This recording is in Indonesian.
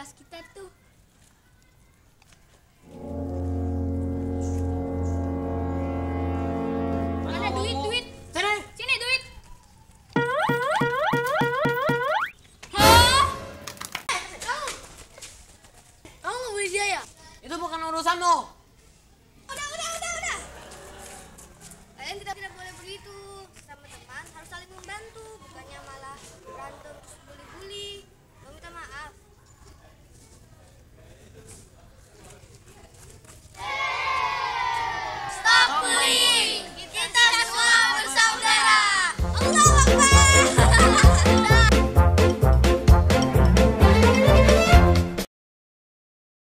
kelas kita tuh. Mana duit? Sini duit. Hah? Kamu nggak boleh dia ya? Itu bukan urusanmu. Udah. Kalian tidak boleh begitu. Sama teman harus saling membantu, bukannya malah berantem terus bully-bully.